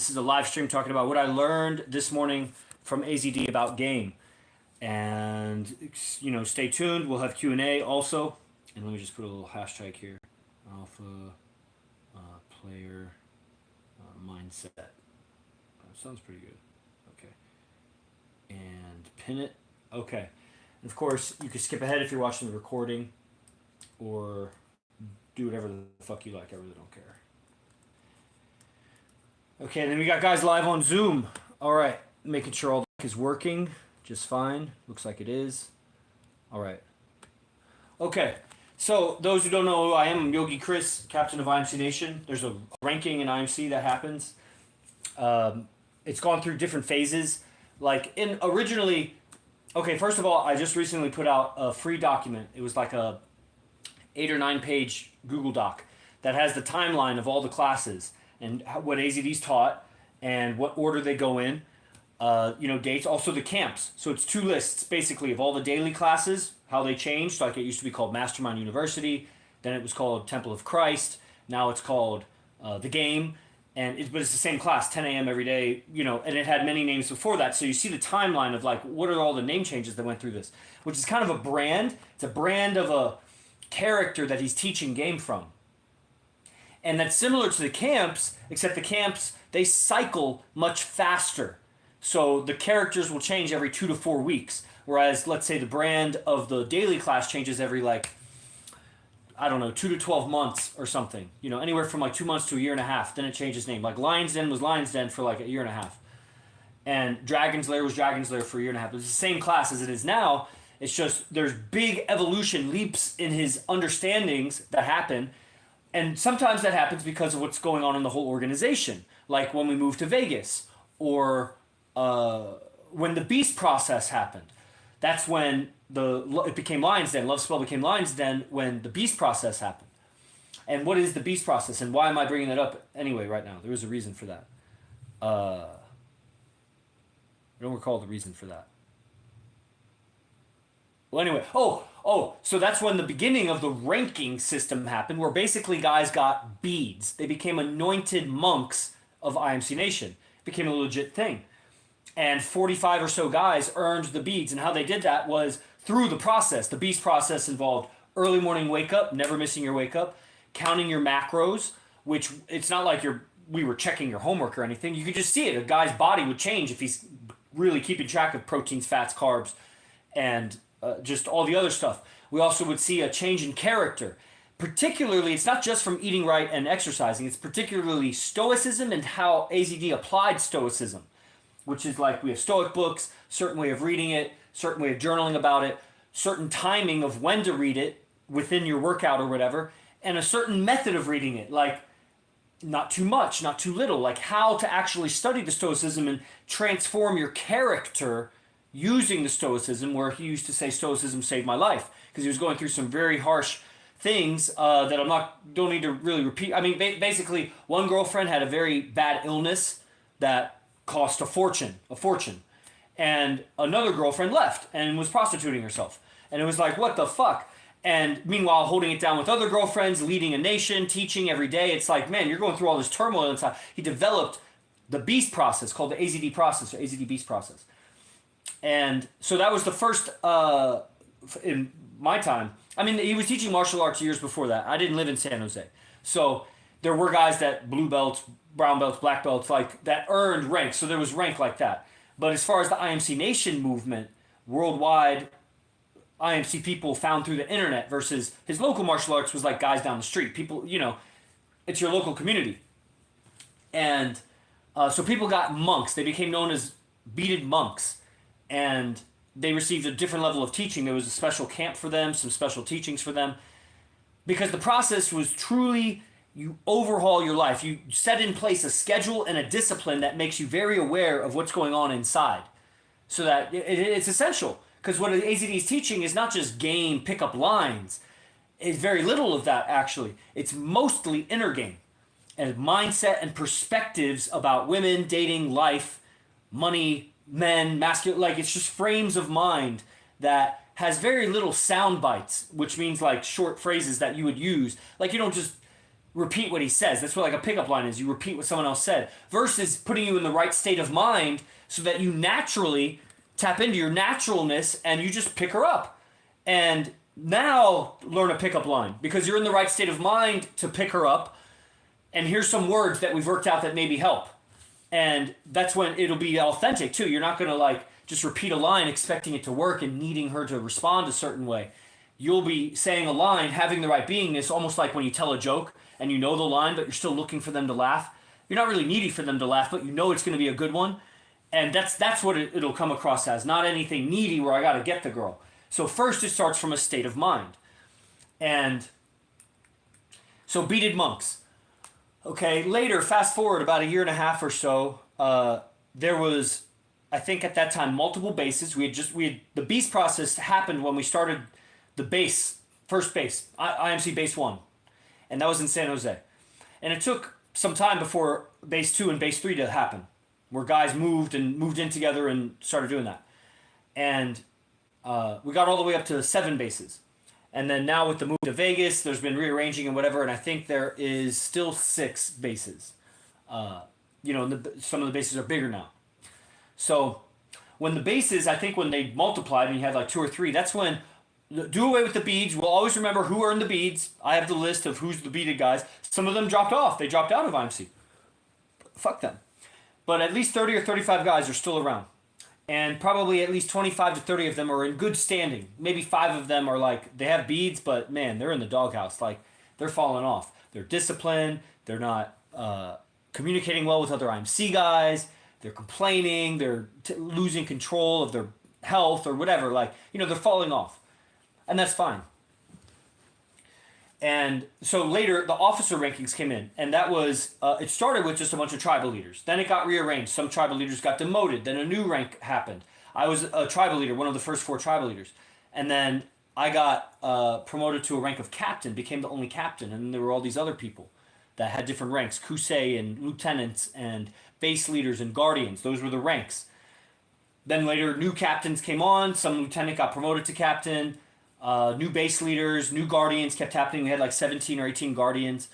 This is a live stream talking about what I learned this morning from AZD about game. And, you know, stay tuned. We'll have Q&A also. And let me just put a little hashtag here. Alpha player mindset. Sounds pretty good. Okay. And pin it. Okay. And of course, you can skip ahead if you're watching the recording. Or do whatever the fuck you like. I really don't care. Okay, and then we got guys live on Zoom. All right, making sure all the is working just fine. Looks like it is. All right. Okay, so those who don't know who I am, I'm Yogi Chris, captain of IMC Nation. There's a ranking in IMC that happens. It's gone through different phases. Like originally, okay, first of all, I just recently put out a free document. It was like a 8 or 9 page Google Doc that has the timeline of all the classes and what AZD's taught and what order they go in, dates, also the camps. So it's 2 lists basically of all the daily classes, how they changed. Like it used to be called Mastermind University, then it was called Temple of Christ, now it's called The Game, but it's the same class, 10 a.m. every day, and it had many names before that. So you see the timeline of like, what are all the name changes that went through this, which is kind of a brand. It's a brand of a character that he's teaching game from. And that's similar to the camps, except the camps, they cycle much faster. So the characters will change every 2 to 4 weeks. Whereas, let's say the brand of the daily class changes every 2 to 12 months or something. Anywhere from 2 months to a year and a half. Then it changes name. Like Lion's Den was Lion's Den for a year and a half. And Dragon's Lair was Dragon's Lair for a year and a half. It's the same class as it is now. It's just there's big evolution, leaps in his understandings that happen. And sometimes that happens because of what's going on in the whole organization. Like when we moved to Vegas or when the Beast process happened. That's when it became Lion's Den. Love Spell became Lion's Den when the Beast process happened. And what is the Beast process and why am I bringing that up anyway right now? There was a reason for that. I don't recall the reason for that. Well, anyway, so that's when the beginning of the ranking system happened, where basically guys got beads. They became anointed monks of IMC Nation. It became a legit thing. And 45 or so guys earned the beads, and how they did that was through the process. The Beast process involved early morning wake up, never missing your wake up, counting your macros, which it's not like we were checking your homework or anything. You could just see it. A guy's body would change if he's really keeping track of proteins, fats, carbs, and just all the other stuff. We also would see a change in character. Particularly, it's not just from eating right and exercising, it's particularly stoicism and how AZD applied stoicism, which is like we have stoic books, certain way of reading it, certain way of journaling about it, certain timing of when to read it within your workout or whatever, and a certain method of reading it, like not too much, not too little, like how to actually study the stoicism and transform your character using the stoicism, where he used to say stoicism saved my life because he was going through some very harsh things that don't need to really repeat. I mean, basically, one girlfriend had a very bad illness that cost a fortune, and another girlfriend left and was prostituting herself, and it was like, what the fuck? And meanwhile, holding it down with other girlfriends, leading a nation, teaching every day. It's like, man, you're going through all this turmoil inside. He developed the Beast process, called the AZD process, or AZD Beast process. And so that was the first, in my time. I mean, he was teaching martial arts years before that. I didn't live in San Jose. So there were guys that blue belts, brown belts, black belts, like that earned rank. So there was rank like that. But as far as the IMC Nation movement, worldwide, IMC people found through the internet versus his local martial arts was like guys down the street. People, it's your local community. And so people got monks. They became known as beaded monks. And they received a different level of teaching. There was a special camp for them, some special teachings for them. Because the process was truly, you overhaul your life. You set in place a schedule and a discipline that makes you very aware of what's going on inside. So that it's essential. Because what AZD is teaching is not just game, pick up lines. It's very little of that, actually. It's mostly inner game. And mindset and perspectives about women, dating, life, money, men, masculine, like it's just frames of mind that has very little sound bites, which means like short phrases that you would use. Like you don't just repeat what he says. That's what like a pickup line is. You repeat what someone else said versus putting you in the right state of mind so that you naturally tap into your naturalness and you just pick her up. And now learn a pickup line because you're in the right state of mind to pick her up. And here's some words that we've worked out that maybe help. And that's when it'll be authentic too. You're not going to like just repeat a line expecting it to work and needing her to respond a certain way. You'll be saying a line, having the right beingness, almost like when you tell a joke and you know the line, but you're still looking for them to laugh. You're not really needy for them to laugh, but you know it's going to be a good one. And that's what it'll come across as. Not anything needy where I got to get the girl. So first it starts from a state of mind. And so beaded monks. Okay, later, fast forward about a year and a half or so, there was, I think at that time, multiple bases. The beast process happened when we started the base, first base, IMC base 1. And that was in San Jose. And it took some time before base 2 and base 3 to happen, where guys moved in together and started doing that. And we got all the way up to 7 bases. And then now with the move to Vegas, there's been rearranging and whatever, and I think there is still 6 bases. Some of the bases are bigger now. So when the bases, I think when they multiplied and you had like 2 or 3, that's when do away with the beads. We'll always remember who earned the beads. I have the list of who's the beaded guys. Some of them dropped off. They dropped out of IMC. Fuck them. But at least 30 or 35 guys are still around. And probably at least 25 to 30 of them are in good standing. Maybe 5 of them are like, they have beads, but man, they're in the doghouse. Like, they're falling off. They're disciplined. They're not communicating well with other IMC guys. They're complaining. They're losing control of their health or whatever. Like, they're falling off. And that's fine. And so later, the officer rankings came in. And that was, it started with just a bunch of tribal leaders. Then it got rearranged. Some tribal leaders got demoted. Then a new rank happened. I was a tribal leader, one of the first 4 tribal leaders. And then I got promoted to a rank of captain, became the only captain. And there were all these other people that had different ranks. Kusei and lieutenants and base leaders and guardians. Those were the ranks. Then later, new captains came on. Some lieutenant got promoted to captain. New base leaders, new guardians kept happening. We had like 17 or 18 guardians.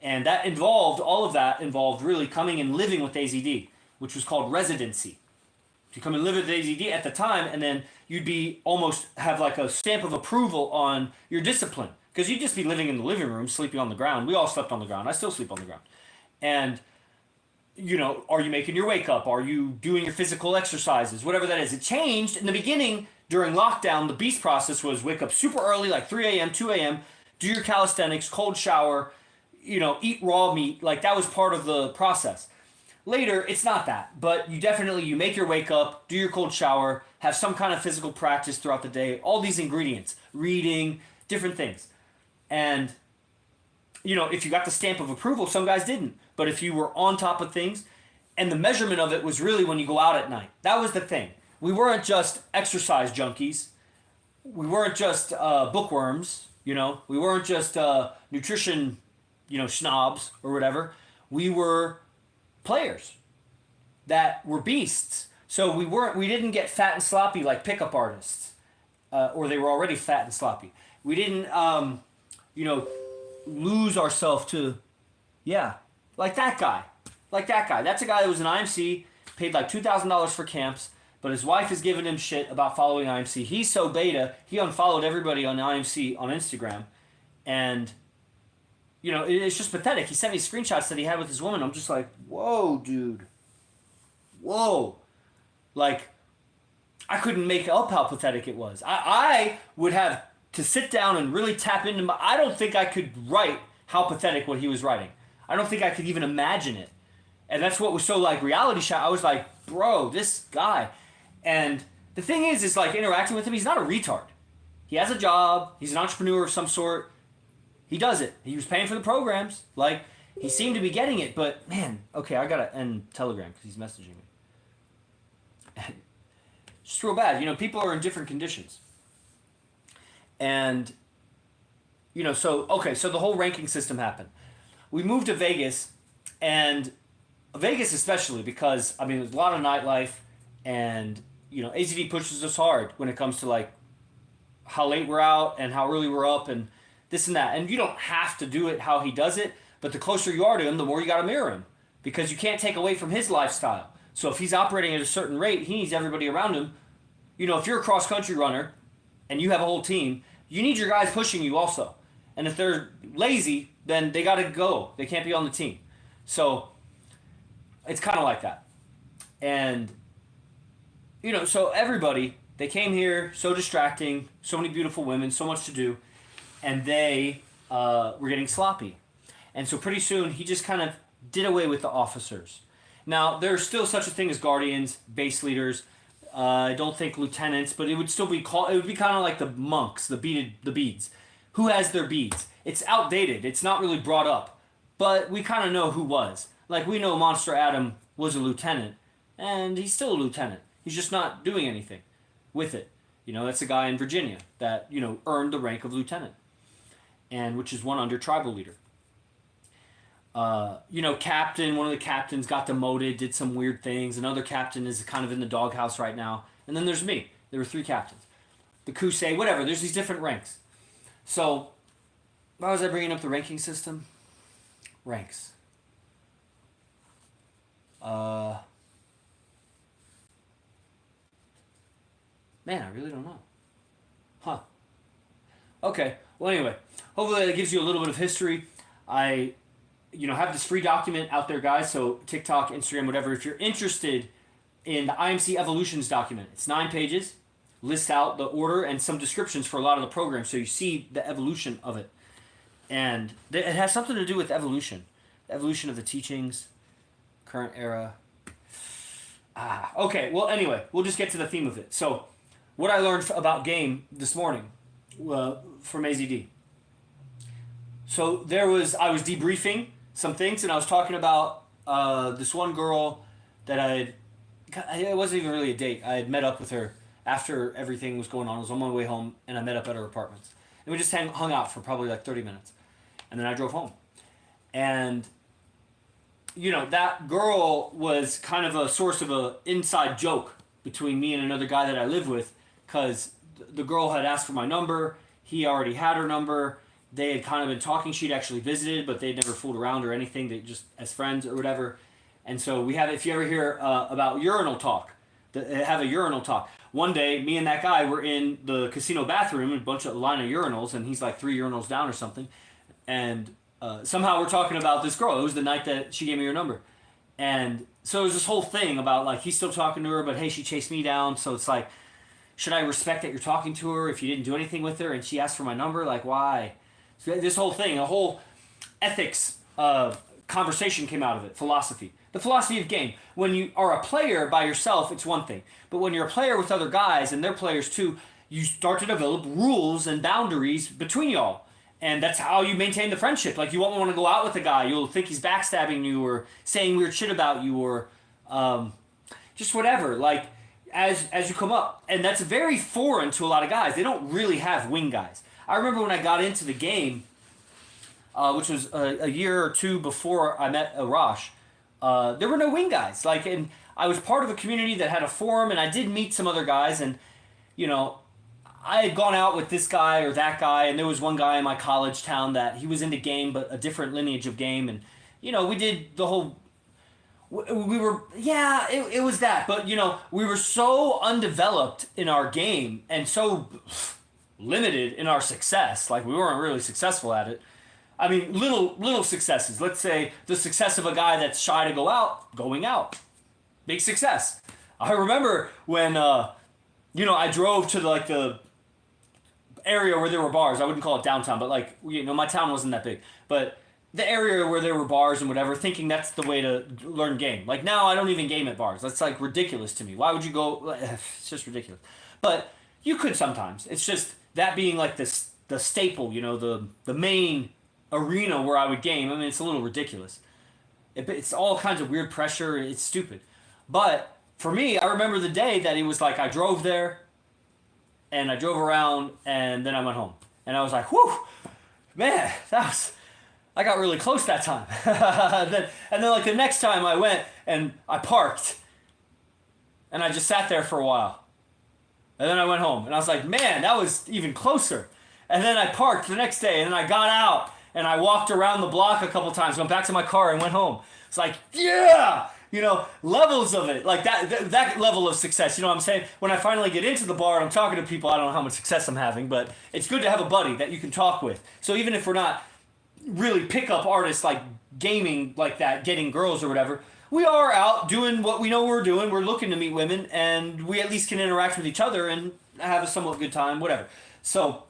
And all of that involved really coming and living with AZD, which was called residency. You come and live with AZD at the time, and then you'd be almost have like a stamp of approval on your discipline. Because you'd just be living in the living room, sleeping on the ground. We all slept on the ground. I still sleep on the ground. And, are you making your wake up? Are you doing your physical exercises? Whatever that is. It changed in the beginning. During lockdown, the beast process was wake up super early, like 3 a.m., 2 a.m., do your calisthenics, cold shower, eat raw meat. Like, that was part of the process. Later, it's not that. But you make your wake up, do your cold shower, have some kind of physical practice throughout the day. All these ingredients, reading, different things. And, if you got the stamp of approval, some guys didn't. But if you were on top of things, and the measurement of it was really when you go out at night. That was the thing. We weren't just exercise junkies. We weren't just bookworms, We weren't just nutrition, snobs or whatever. We were players that were beasts. So we didn't get fat and sloppy like pickup artists, or they were already fat and sloppy. We didn't, lose ourselves to, like that guy. That's a guy that was an IMC, paid like $2,000 for camps. But his wife is giving him shit about following IMC. He's so beta, he unfollowed everybody on IMC on Instagram. And, it's just pathetic. He sent me screenshots that he had with his woman. I'm just like, whoa, dude. Whoa. Like, I couldn't make up how pathetic it was. I would have to sit down and really tap into I don't think I could write how pathetic what he was writing. I don't think I could even imagine it. And that's what was so like reality shot. I was like, bro, this guy. And the thing is like interacting with him, he's not a retard. He has a job. He's an entrepreneur of some sort. He does it. He was paying for the programs. Like, he seemed to be getting it. But, man, okay, I got to end Telegram because he's messaging me. Just real bad. People are in different conditions. And, so the whole ranking system happened. We moved to Vegas, and Vegas especially because, there's a lot of nightlife, and, AZD pushes us hard when it comes to, like, how late we're out and how early we're up and this and that. And you don't have to do it how he does it, But the closer you are to him, the more you got to mirror him, because you can't take away from his lifestyle. So if he's operating at a certain rate, he needs everybody around him. You know, if you're a cross country runner and you have a whole team, you need your guys pushing you also. And if they're lazy, then they got to go. They can't be on the team. So it's kind of like that. And, you know, so everybody, they came here, so distracting, so many beautiful women, so much to do, and they were getting sloppy. And so pretty soon, he just kind of did away with the officers. Now, there's still such a thing as guardians, base leaders. I don't think lieutenants, but it would still be called. It would be kind of like the monks, the beads. Who has their beads? It's outdated. It's not really brought up, but we kind of know who was. Like, we know Monster Adam was a lieutenant, and he's still a lieutenant. He's just not doing anything with it. You know, that's a guy in Virginia that, you know, earned the rank of lieutenant, and which is one under tribal leader. You know, captain, one of the captains got demoted, did some weird things. Another captain is kind of in the doghouse right now. And then there's me. There were 3 captains. The Kusei, whatever. There's these different ranks. So, why was I bringing up the ranking system? Ranks. Man, I really don't know. Huh. Okay. Well, anyway. Hopefully that gives you a little bit of history. I, you know, have this free document out there, guys. So TikTok, Instagram, whatever. If you're interested in the IMC Evolutions document, it's 9 pages. Lists out the order and some descriptions for a lot of the programs, so you see the evolution of it. And it has something to do with evolution. The evolution of the teachings, current era. Okay, well, anyway, we'll just get to the theme of it. So, what I learned about game this morning from AZD. So, I was debriefing some things, and I was talking about this one girl that it wasn't even really a date. I had met up with her after everything was going on. I was on my way home, and I met up at her apartments. And we just hung out for probably like 30 minutes. And then I drove home. And, you know, that girl was kind of a source of an inside joke between me and another guy that I live with, because the girl had asked for my number. He already had her number. They had kind of been talking. She'd actually visited, but they'd never fooled around or anything. They just as friends or whatever. And so we have, if you ever hear about urinal talk, have a urinal talk. One day, me and that guy were in the casino bathroom, a line of urinals, and he's like 3 urinals down or something. And somehow we're talking about this girl. It was the night that she gave me her number. And so it was this whole thing about, like, he's still talking to her, but hey, she chased me down. So it's like, should I respect that you're talking to her if you didn't do anything with her and she asked for my number? Like, why? So this whole thing, a whole ethics conversation came out of it, philosophy. The philosophy of game. When you are a player by yourself, it's one thing. But when you're a player with other guys, and they're players too, you start to develop rules and boundaries between y'all. And that's how you maintain the friendship. Like, you won't want to go out with a guy. You'll think he's backstabbing you or saying weird shit about you or just whatever. Like, as you come up. And that's very foreign to a lot of guys. They don't really have wing guys. I remember when I got into the game, which was a year or 2 before I met Arash, there were no wing guys. Like, and I was part of a community that had a forum, and I did meet some other guys, and, you know, I had gone out with this guy or that guy, and there was one guy in my college town that he was into game, but a different lineage of game, and, you know, we did the whole, we were, yeah, it was that, but, you know, we were so undeveloped in our game, and so limited in our success, like, we weren't really successful at it. I mean, little successes. Let's say the success of a guy that's shy to going out. Big success. I remember when, you know, I drove to the area where there were bars. I wouldn't call it downtown, but, like, you know, my town wasn't that big. But the area where there were bars and whatever, thinking that's the way to learn game. Like, now I don't even game at bars. That's, like, ridiculous to me. Why would you go? It's just ridiculous. But you could sometimes. It's just that being, like, the staple, you know, the main arena where I would game. I mean, it's a little ridiculous. It's all kinds of weird pressure. It's stupid. But for me, I remember the day that it was like I drove there, and I drove around, and then I went home. And I was like, whew, man, I got really close that time. and then like the next time I went, and I parked, and I just sat there for a while. And then I went home, and I was like, man, that was even closer. And then I parked the next day, and then I got out, And I walked around the block a couple times, went back to my car and went home. It's like, yeah, levels of it, like that level of success. You know what I'm saying? When I finally get into the bar and I'm talking to people, I don't know how much success I'm having, but it's good to have a buddy that you can talk with. So even if we're not really pickup artists like gaming like that, getting girls or whatever, we are out doing what we know we're doing. We're looking to meet women, and we at least can interact with each other and have a somewhat good time, whatever. So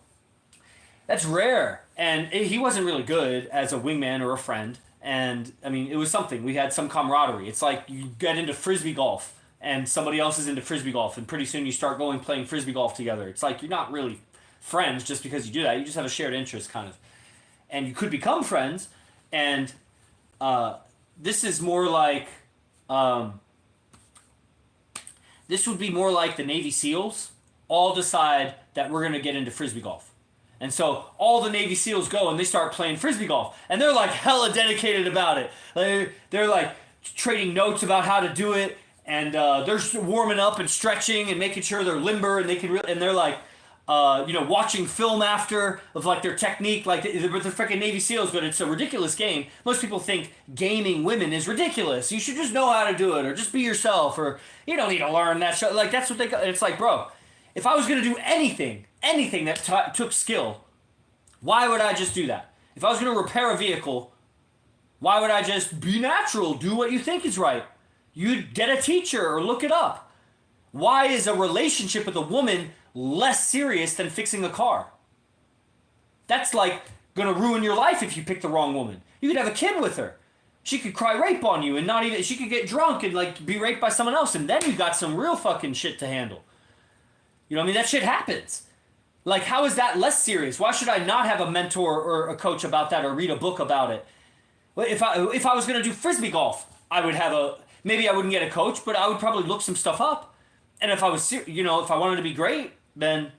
that's rare. And he wasn't really good as a wingman or a friend. And I mean, it was something. We had some camaraderie. It's like you get into frisbee golf and somebody else is into frisbee golf, and pretty soon you start playing frisbee golf together. It's like you're not really friends just because you do that. You just have a shared interest, kind of. And you could become friends. And this is more like, this would be more like the Navy SEALs all decide that we're going to get into frisbee golf. And so all the Navy SEALs go and they start playing frisbee golf. And they're like hella dedicated about it. They're like trading notes about how to do it. And they're warming up and stretching and making sure they're limber. And and they're like, watching film after of like their technique. Like they're freaking Navy SEALs, but it's a ridiculous game. Most people think gaming women is ridiculous. You should just know how to do it or just be yourself, or you don't need to learn that shit. Like that's what they got. It's like, bro, if I was going to do anything that took skill, why would I just do that? If I was going to repair a vehicle, why would I just be natural, do what you think is right? You'd get a teacher or look it up. Why is a relationship with a woman less serious than fixing a car? That's like going to ruin your life if you pick the wrong woman. You could have a kid with her. She could cry rape on you and not even, she could get drunk and like be raped by someone else, and then you got some real fucking shit to handle. You know what I mean? That shit happens. Like, how is that less serious? Why should I not have a mentor or a coach about that or read a book about it? Well, if I was going to do frisbee golf, I would have maybe I wouldn't get a coach, but I would probably look some stuff up. And if I was, if I wanted to be great, then,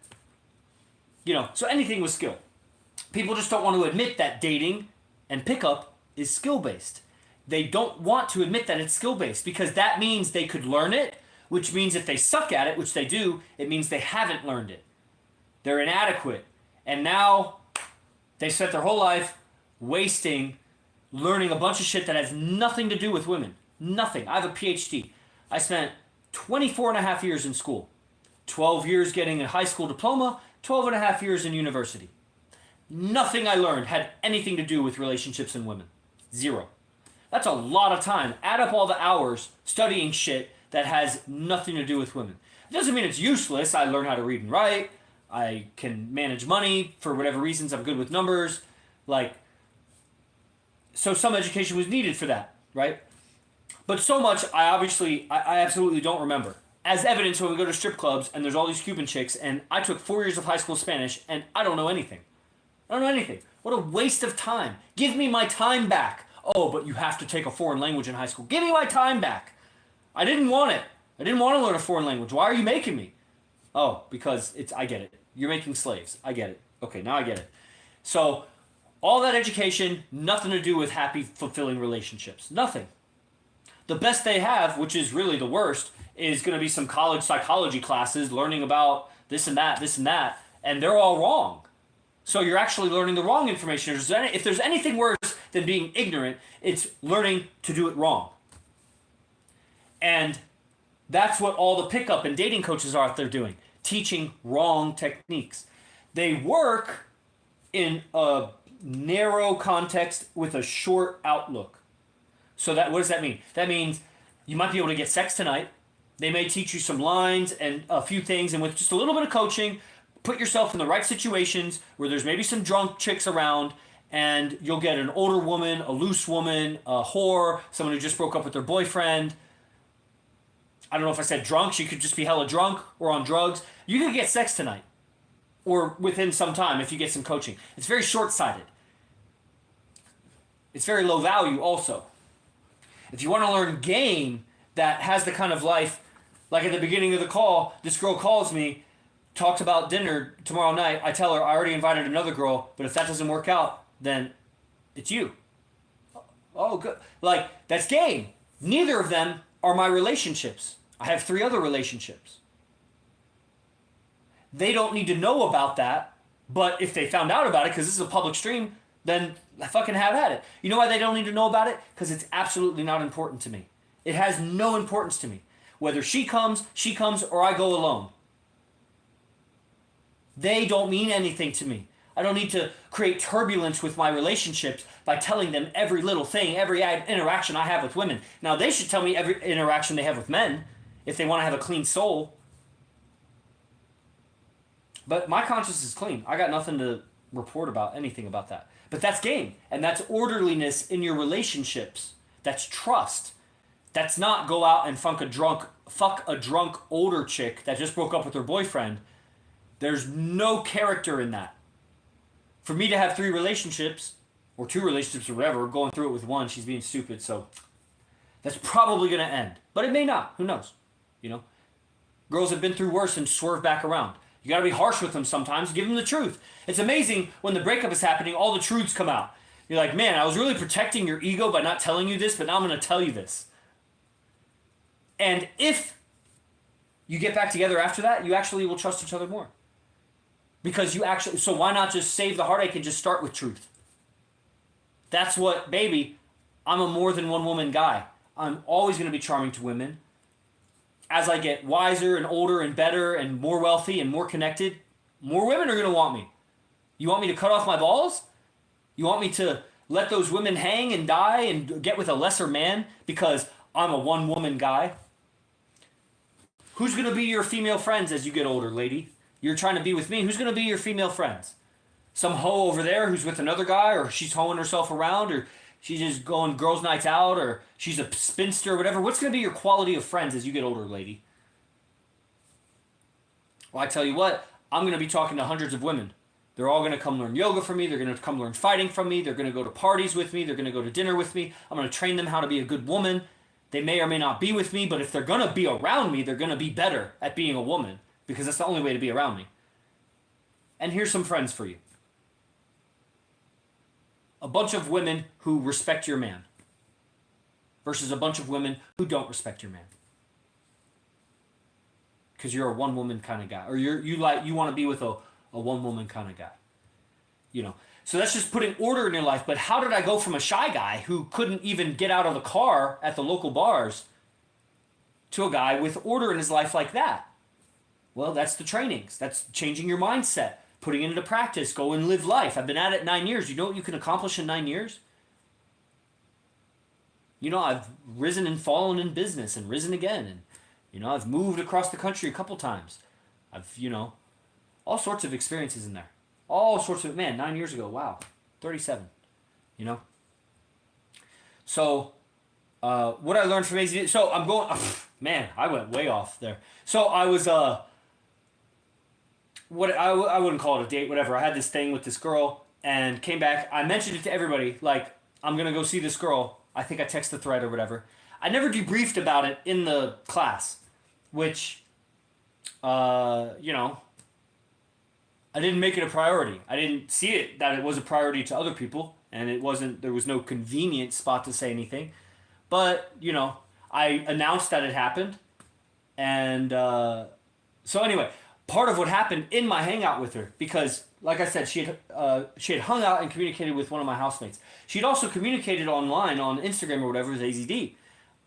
so anything with skill. People just don't want to admit that dating and pickup is skill-based. They don't want to admit that it's skill-based because that means they could learn it, which means if they suck at it, which they do, it means they haven't learned it. They're inadequate. And now they spent their whole life wasting learning a bunch of shit that has nothing to do with women. Nothing. I have a PhD. I spent 24 and a half years in school. 12 years getting a high school diploma, 12 and a half years in university. Nothing I learned had anything to do with relationships and women. Zero. That's a lot of time. Add up all the hours studying shit that has nothing to do with women. It doesn't mean it's useless. I learned how to read and write. I can manage money for whatever reasons. I'm good with numbers. So some education was needed for that, right? But so much, I absolutely don't remember. As evidence, when we go to strip clubs and there's all these Cuban chicks, and I took 4 years of high school Spanish, and I don't know anything. I don't know anything. What a waste of time. Give me my time back. Oh, but you have to take a foreign language in high school. Give me my time back. I didn't want it. I didn't want to learn a foreign language. Why are you making me? Oh, because I get it. You're making slaves. I get it. Okay, now I get it. So, all that education, nothing to do with happy, fulfilling relationships. Nothing. The best they have, which is really the worst, is going to be some college psychology classes learning about this and that, and they're all wrong. So you're actually learning the wrong information. If there's anything worse than being ignorant, it's learning to do it wrong. And that's what all the pickup and dating coaches are out there doing. Teaching wrong techniques. They work in a narrow context with a short outlook. So what does that mean? That means you might be able to get sex tonight. They may teach you some lines and a few things, and with just a little bit of coaching, put yourself in the right situations where there's maybe some drunk chicks around, and you'll get an older woman, a loose woman, a whore, someone who just broke up with their boyfriend. I don't know if I said drunk. She could just be hella drunk or on drugs. You could get sex tonight or within some time if you get some coaching. It's very short-sighted. It's very low value also. If you want to learn game that has the kind of life, like at the beginning of the call, this girl calls me, talks about dinner tomorrow night. I tell her I already invited another girl, but if that doesn't work out, then it's you. Oh, good. Like, that's game. Neither of them are my relationships. I have 3 other relationships. They don't need to know about that, but if they found out about it, because this is a public stream, then fucking have at it. You know why they don't need to know about it? Because it's absolutely not important to me. It has no importance to me. Whether she comes, or I go alone. They don't mean anything to me. I don't need to create turbulence with my relationships by telling them every little thing, every interaction I have with women. Now, they should tell me every interaction they have with men if they want to have a clean soul. But my conscience is clean. I got nothing to report about anything about that. But that's game. And that's orderliness in your relationships. That's trust. That's not go out and fuck a drunk older chick that just broke up with her boyfriend. There's no character in that. For me to have 3 relationships, or 2 relationships or whatever, going through it with one, she's being stupid, so that's probably going to end. But it may not. Who knows? You know? Girls have been through worse and swerve back around. You got to be harsh with them sometimes. Give them the truth. It's amazing when the breakup is happening, all the truths come out. You're like, man, I was really protecting your ego by not telling you this, but now I'm going to tell you this. And if you get back together after that, you actually will trust each other more. Because you actually, so why not just save the heartache and just start with truth? That's what, baby, I'm a more than one woman guy. I'm always going to be charming to women. As I get wiser and older and better and more wealthy and more connected, more women are going to want me. You want me to cut off my balls? You want me to let those women hang and die and get with a lesser man because I'm a one-woman guy? Who's going to be your female friends as you get older, lady? You're trying to be with me. Who's going to be your female friends? Some hoe over there who's with another guy, or she's hoeing herself around, or she's just going girls' nights out, or she's a spinster or whatever. What's going to be your quality of friends as you get older, lady? Well, I tell you what, I'm going to be talking to hundreds of women. They're all going to come learn yoga from me. They're going to come learn fighting from me. They're going to go to parties with me. They're going to go to dinner with me. I'm going to train them how to be a good woman. They may or may not be with me, but if they're going to be around me, they're going to be better at being a woman. Because that's the only way to be around me. And here's some friends for you. A bunch of women who respect your man versus a bunch of women who don't respect your man. Because you're a one-woman kind of guy. Or you want to be with a one-woman kind of guy. You know. So that's just putting order in your life. But how did I go from a shy guy who couldn't even get out of the car at the local bars to a guy with order in his life like that? Well, that's the trainings. That's changing your mindset, putting it into practice, go and live life. I've been at it 9 years. You know what you can accomplish in 9 years? You know, I've risen and fallen in business and risen again. And, you know, I've moved across the country a couple times. I've, you know, all sorts of experiences in there. All sorts of, man, 9 years ago, wow, 37, you know? So, what I learned from AZD, so I'm going, man, I went way off there. So I was, I wouldn't call it a date, whatever. I had this thing with this girl and came back. I mentioned it to everybody, like, I'm going to go see this girl. I think I texted the thread or whatever. I never debriefed about it in the class, which, you know, I didn't make it a priority. I didn't see it that it was a priority to other people, and there was no convenient spot to say anything. But, you know, I announced that it happened. And so anyway, part of what happened in my hangout with her, because like I said, she had hung out and communicated with one of my housemates. She'd also communicated online on Instagram or whatever with AZD.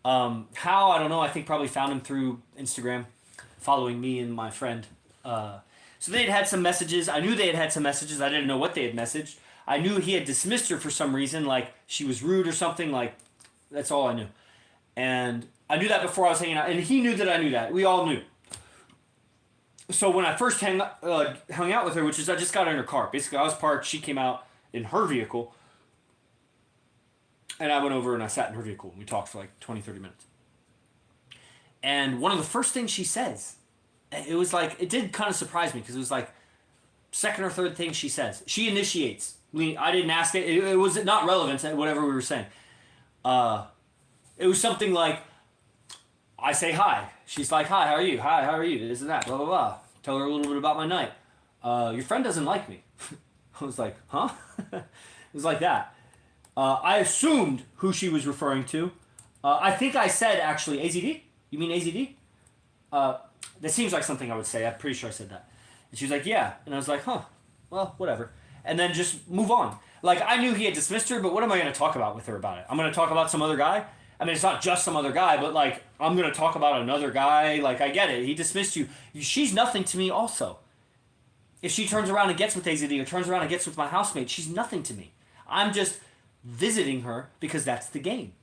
How, I don't know, I think probably found him through Instagram, following me and my friend. So they had some messages. I knew they had some messages. I didn't know what they had messaged. I knew he had dismissed her for some reason, like she was rude or something, like that's all I knew. And I knew that before I was hanging out, and he knew that I knew that. We all knew. So when I first hung out with her, which is I just got in her car. Basically, I was parked. She came out in her vehicle. And I went over and I sat in her vehicle. And we talked for like 20, 30 minutes. And one of the first things she says, it was like, it did kind of surprise me because it was like second or third thing she says. She initiates. I didn't ask it. It was not relevant to whatever we were saying. It was something like, I say hi. She's like, hi, how are you? Hi, how are you? This and that, blah, blah, blah. Tell her a little bit about my night. Your friend doesn't like me. I was like, huh? It was like that. I assumed who she was referring to. I think I said, actually, AZD? You mean AZD? That seems like something I would say. I'm pretty sure I said that. And she was like, yeah. And I was like, huh, well, whatever. and then just move on. Like, I knew he had dismissed her, but what am I going to talk about with her about it? I'm going to talk about some other guy? I mean, it's not just some other guy, but like, I'm going to talk about another guy. Like, I get it. He dismissed you. She's nothing to me also. If she turns around and gets with AZD or turns around and gets with my housemate, she's nothing to me. I'm just visiting her because that's the game.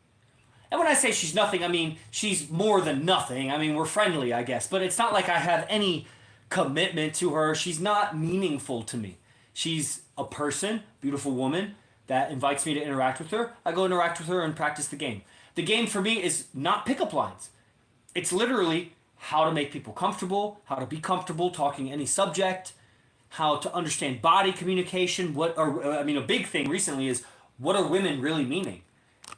And when I say she's nothing, I mean, she's more than nothing. I mean, we're friendly, I guess. But it's not like I have any commitment to her. She's not meaningful to me. She's a person, beautiful woman, that invites me to interact with her. I go interact with her and practice the game. The game for me is not pickup lines. It's literally how to make people comfortable, how to be comfortable talking any subject, how to understand body communication. A big thing recently is, what are women really meaning?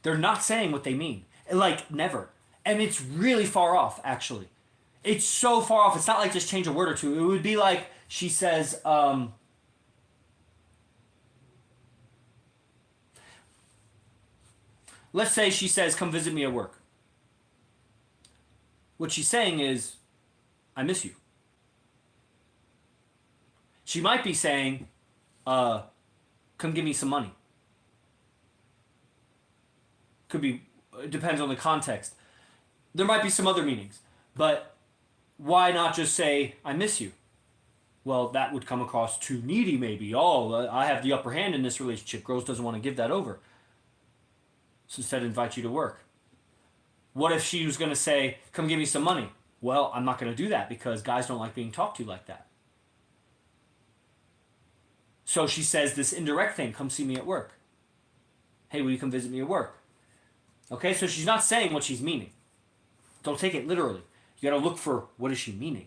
They're not saying what they mean. Like, never. And it's really far off, actually. It's so far off. It's not like just change a word or two. It would be like she says, let's say she says, come visit me at work. What she's saying is, I miss you. She might be saying, come give me some money. Could be, it depends on the context. There might be some other meanings, but why not just say, I miss you? Well, that would come across too needy, maybe. Oh, I have the upper hand in this relationship. Girls doesn't want to give that over. So instead, invite you to work. What if she was going to say, come give me some money? Well, I'm not going to do that because guys don't like being talked to like that. So she says this indirect thing, come see me at work. Hey, will you come visit me at work? Okay, so she's not saying what she's meaning. Don't take it literally. You got to look for what is she meaning.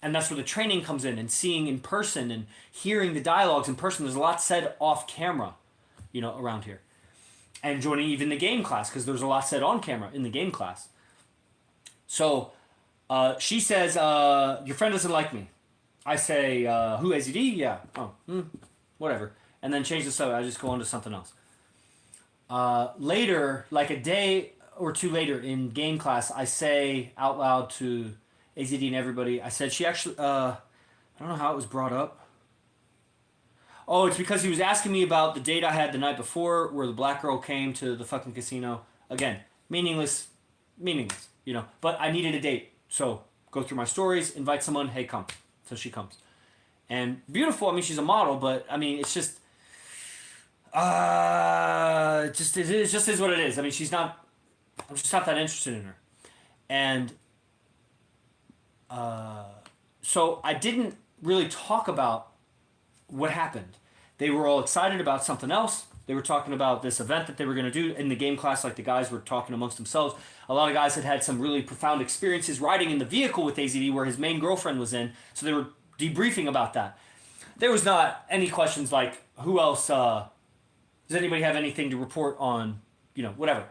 And that's where the training comes in, and seeing in person and hearing the dialogues in person. There's a lot said off camera, around here. And joining even the game class, because there's a lot said on camera in the game class. So she says, your friend doesn't like me. I say, who, AZD? Yeah. Oh, whatever. And then change the subject. I just go on to something else. Later, like a day or two later in game class, I say out loud to AZD and everybody, I said, she actually, I don't know how it was brought up. Oh, it's because he was asking me about the date I had the night before where the black girl came to the fucking casino. Again, meaningless, but I needed a date. So go through my stories, invite someone, hey, come. So she comes. And beautiful, I mean, she's a model, but I mean, it's just, it just is what it is. I mean, I'm just not that interested in her. And so I didn't really talk about what happened. They were all excited about something else. They were talking about this event that they were going to do in the game class, like the guys were talking amongst themselves. A lot of guys had had some really profound experiences riding in the vehicle with AZD where his main girlfriend was in, so they were debriefing about that. There was not any questions like, who else, does anybody have anything to report on, whatever.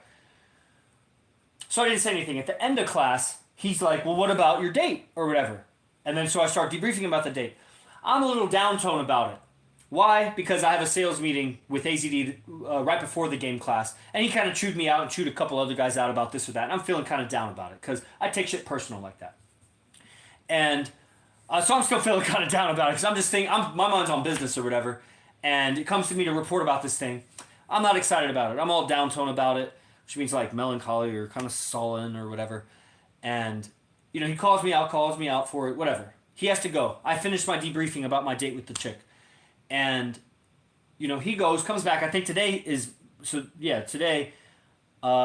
So I didn't say anything. At the end of class, he's like, well, what about your date or whatever? And then so I start debriefing about the date. I'm a little downtone about it. Why? Because I have a sales meeting with AZD right before the game class, and he kind of chewed me out and chewed a couple other guys out about this or that, and I'm feeling kind of down about it because I take shit personal like that. And so I'm still feeling kind of down about it because I'm just thinking, my mind's on business or whatever, and it comes to me to report about this thing. I'm not excited about it. I'm all downtone about it, which means like melancholy or kind of sullen or whatever. And, he calls me out for it, whatever. He has to go. I finished my debriefing about my date with the chick. And, he comes back. I think today is, today,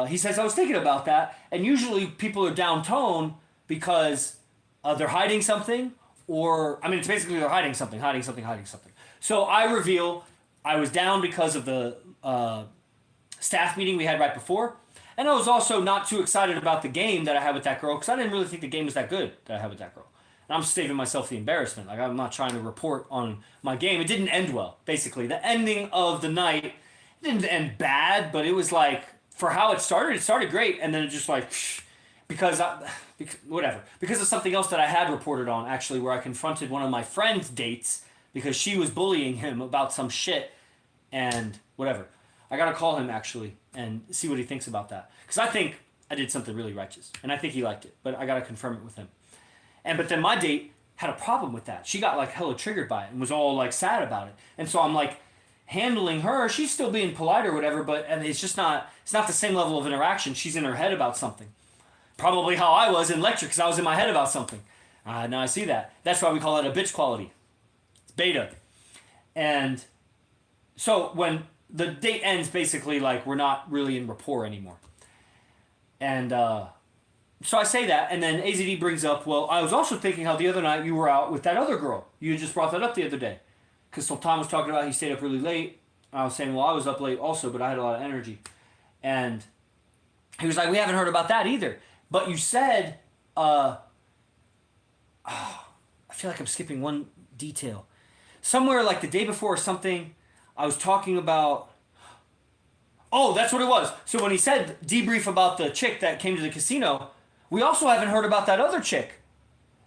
he says, I was thinking about that. And usually people are down tone because they're hiding something it's basically they're hiding something. So I reveal I was down because of the staff meeting we had right before. And I was also not too excited about the game that I had with that girl because I didn't really think the game was that good that I had with that girl. And I'm saving myself the embarrassment. Like, I'm not trying to report on my game. It didn't end well, basically. The ending of the night didn't end bad, but it was like, for how it started great, and then it just like, because of something else that I had reported on, actually, where I confronted one of my friend's dates because she was bullying him about some shit, and whatever. I gotta call him, actually, and see what he thinks about that. Because I think I did something really righteous, and I think he liked it, but I gotta confirm it with him. But then my date had a problem with that. She got like hella triggered by it and was all like sad about it. And so I'm like handling her. She's still being polite or whatever, but and it's not the same level of interaction. She's in her head about something. Probably how I was in lecture because I was in my head about something. Now I see that. That's why we call it a bitch quality. It's beta. And so when the date ends, basically like we're not really in rapport anymore. And so I say that, and then AZD brings up, well, I was also thinking how the other night you were out with that other girl. You just brought that up the other day. Because Sultan was talking about he stayed up really late. I was saying, well, I was up late also, but I had a lot of energy. And he was like, we haven't heard about that either. But you said, I feel like I'm skipping one detail. Somewhere like the day before or something, I was talking about, oh, that's what it was. So when he said debrief about the chick that came to the casino, we also haven't heard about that other chick.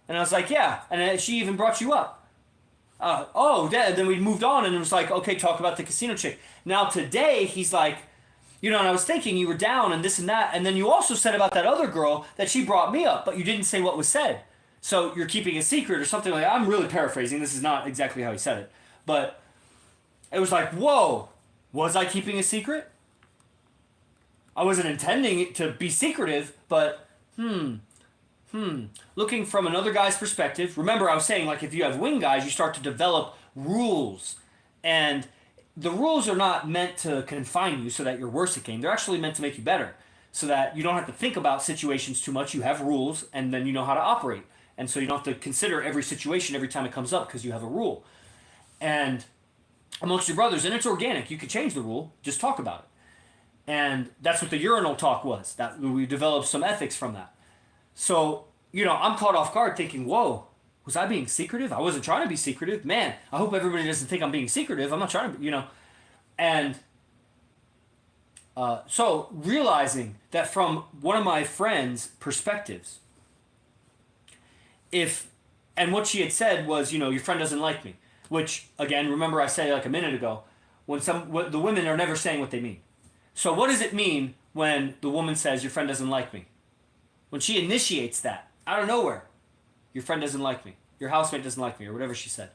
And I was like, yeah. And she even brought you up. Then we moved on and it was like, okay, talk about the casino chick. Now today, he's like, and I was thinking you were down and this and that. And then you also said about that other girl that she brought me up, but you didn't say what was said. So you're keeping a secret or something like that. I'm really paraphrasing. This is not exactly how he said it. But it was like, whoa, was I keeping a secret? I wasn't intending it to be secretive, but looking from another guy's perspective. Remember, I was saying, like, if you have wing guys, you start to develop rules. And the rules are not meant to confine you so that you're worse at game. They're actually meant to make you better so that you don't have to think about situations too much. You have rules, and then you know how to operate. And so you don't have to consider every situation every time it comes up because you have a rule. And amongst your brothers, and it's organic. You could change the rule. Just talk about it. And that's what the urinal talk was. That we developed some ethics from that. So, I'm caught off guard thinking, whoa, was I being secretive? I wasn't trying to be secretive. Man, I hope everybody doesn't think I'm being secretive. I'm not trying to, And so realizing that from one of my friend's perspectives, and what she had said was, your friend doesn't like me. Which, again, remember I said like a minute ago, the women are never saying what they mean. So what does it mean when the woman says, your friend doesn't like me? When she initiates that, out of nowhere, your friend doesn't like me, your housemate doesn't like me, or whatever she said.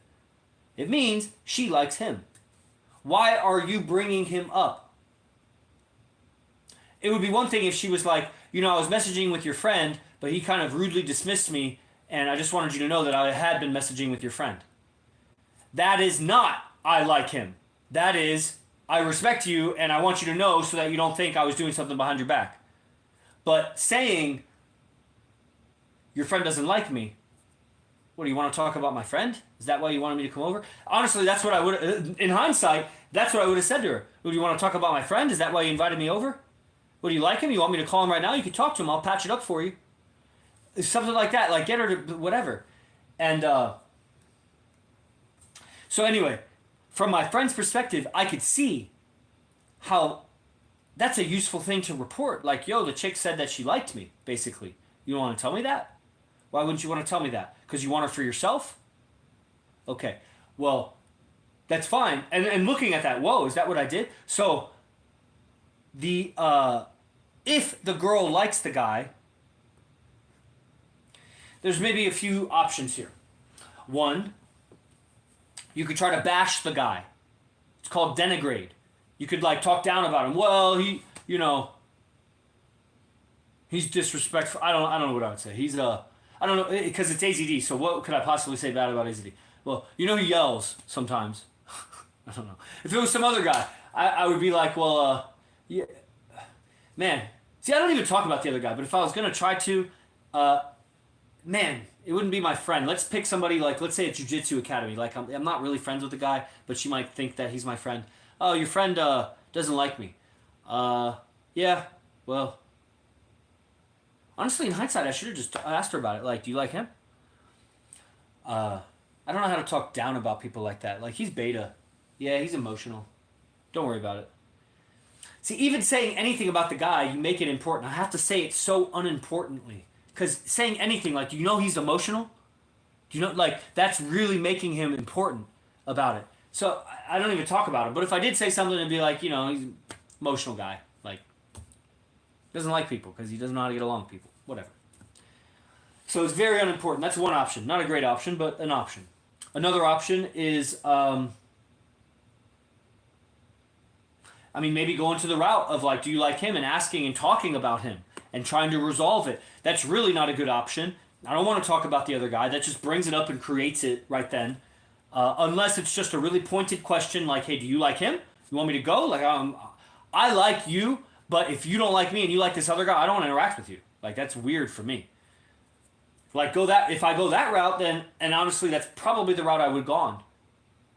It means she likes him. Why are you bringing him up? It would be one thing if she was like, I was messaging with your friend, but he kind of rudely dismissed me, and I just wanted you to know that I had been messaging with your friend. That is not, I like him. That is, I respect you, and I want you to know so that you don't think I was doing something behind your back. But saying, your friend doesn't like me, what, do you want to talk about my friend? Is that why you wanted me to come over? Honestly, that's what I would, in hindsight, that's what I would have said to her. Do you want to talk about my friend? Is that why you invited me over? What, do you like him? You want me to call him right now? You can talk to him. I'll patch it up for you. Something like that. Like, get her to whatever. And, so anyway, from my friend's perspective, I could see how that's a useful thing to report. Like, yo, the chick said that she liked me, basically. You don't want to tell me that? Why wouldn't you want to tell me that? Because you want her for yourself? Okay, well, that's fine. And looking at that, whoa, is that what I did? So, if the girl likes the guy, there's maybe a few options here. One, you could try to bash the guy. It's called denigrate. You could talk down about him. Well, he's disrespectful. I don't know what I would say. I don't know, because it's AZD, so what could I possibly say bad about AZD? Well, he yells sometimes. I don't know. If it was some other guy, I would be like, well, yeah, man. See, I don't even talk about the other guy, but if I was going to try to, man, it wouldn't be my friend. Let's pick somebody let's say at Jiu-Jitsu Academy. I'm not really friends with the guy, but she might think that he's my friend. Oh, your friend doesn't like me. Yeah, well, honestly, in hindsight, I should have just asked her about it. Do you like him? I don't know how to talk down about people like that. He's beta. Yeah, he's emotional. Don't worry about it. See, even saying anything about the guy, you make it important. I have to say it so unimportantly. Because saying anything do you know he's emotional? Do you know, that's really making him important about it. So, I don't even talk about him. But if I did say something, it'd be he's an emotional guy. Doesn't like people because he doesn't know how to get along with people. Whatever. So it's very unimportant. That's one option. Not a great option, but an option. Another option is, maybe going to the route of like, do you like him, and asking and talking about him and trying to resolve it. That's really not a good option. I don't want to talk about the other guy. That just brings it up and creates it right then. Unless it's just a really pointed question like, hey, do you like him? You want me to go? Like, I like you, but if you don't like me and you like this other guy, I don't want to interact with you. Like, that's weird for me. Like, if I go that route, then, and honestly, that's probably the route I would have gone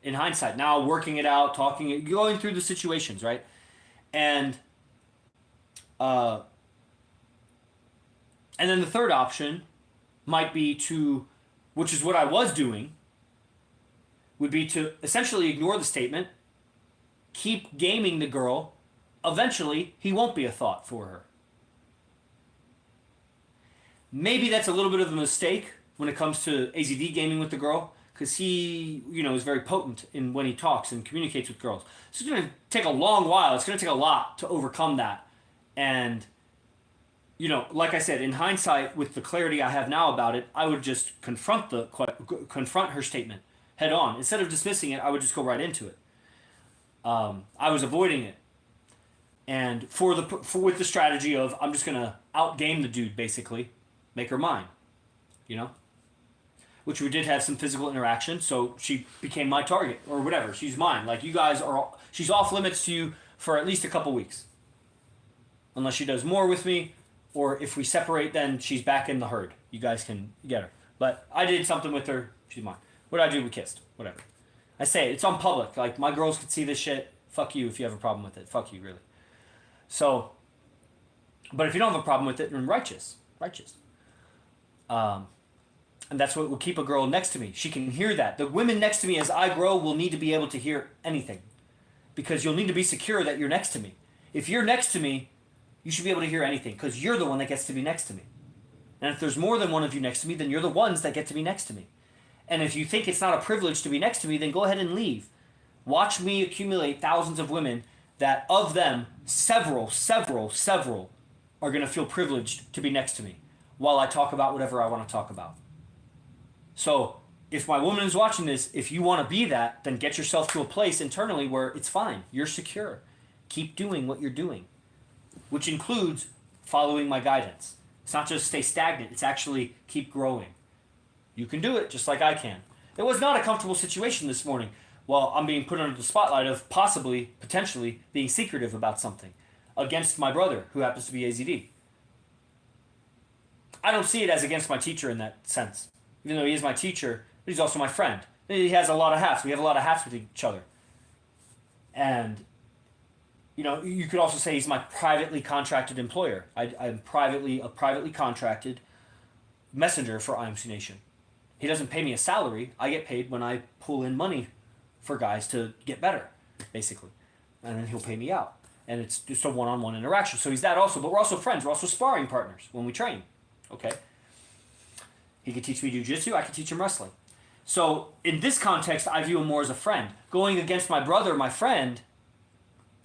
in hindsight. Now, working it out, going through the situations, right? And then the third option might be which is what I was doing, would be to essentially ignore the statement, keep gaming the girl. Eventually, he won't be a thought for her. Maybe that's a little bit of a mistake when it comes to AZD gaming with the girl, because he, is very potent in when he talks and communicates with girls. So it's going to take a long while. It's going to take a lot to overcome that. And, like I said, in hindsight, with the clarity I have now about it, I would just confront her statement head on. Instead of dismissing it, I would just go right into it. I was avoiding it. And with the strategy of, I'm just going to outgame the dude, basically. Make her mine, which we did have some physical interaction, so she became my target or whatever. She's mine. Like, she's off limits to you for at least a couple weeks, unless she does more with me, or if we separate, then she's back in the herd. You guys can get her. But I did something with her. She's mine. What did I do? We kissed. Whatever. I say it's on public. Like, my girls could see this shit. Fuck you if you have a problem with it. Fuck you, really. So, but if you don't have a problem with it, then righteous. And that's what will keep a girl next to me. She can hear that. The women next to me as I grow will need to be able to hear anything, because you'll need to be secure that you're next to me. If you're next to me, you should be able to hear anything, because you're the one that gets to be next to me. And if there's more than one of you next to me, then you're the ones that get to be next to me. And if you think it's not a privilege to be next to me, then go ahead and leave. Watch me accumulate thousands of women that, of them, several are going to feel privileged to be next to me while I talk about whatever I want to talk about. So, if my woman is watching this, if you want to be that, then get yourself to a place internally where it's fine. You're secure. Keep doing what you're doing, which includes following my guidance. It's not just stay stagnant. It's actually keep growing. You can do it just like I can. It was not a comfortable situation this morning. Well, I'm being put under the spotlight of potentially being secretive about something against my brother, who happens to be AZD. I don't see it as against my teacher in that sense. Even though he is my teacher, but he's also my friend. He has a lot of hats. We have a lot of hats with each other. And, you could also say he's my privately contracted employer. I'm a privately contracted messenger for IMC Nation. He doesn't pay me a salary. I get paid when I pull in money for guys to get better, basically. And then he'll pay me out. And it's just a one-on-one interaction. So he's that also. But we're also friends. We're also sparring partners when we train. Okay? He could teach me jiu-jitsu. I could teach him wrestling. So in this context, I view him more as a friend. Going against my brother, my friend,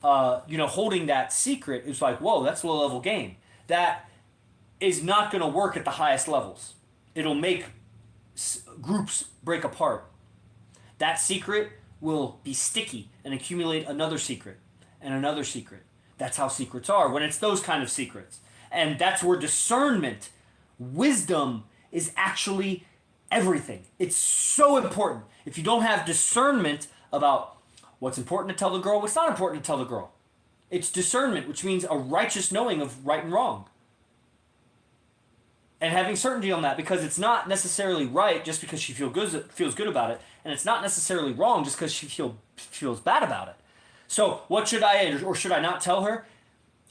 holding that secret is like, whoa, that's a low-level game. That is not going to work at the highest levels. It'll make groups break apart. That secret will be sticky and accumulate another secret and another secret. That's how secrets are, when it's those kind of secrets. And that's where discernment, wisdom, is actually everything. It's so important. If you don't have discernment about what's important to tell the girl, what's not important to tell the girl, it's discernment, which means a righteous knowing of right and wrong. And having certainty on that, because it's not necessarily right just because she feels good about it, and it's not necessarily wrong just because she feels bad about it. So what should I or should I not tell her?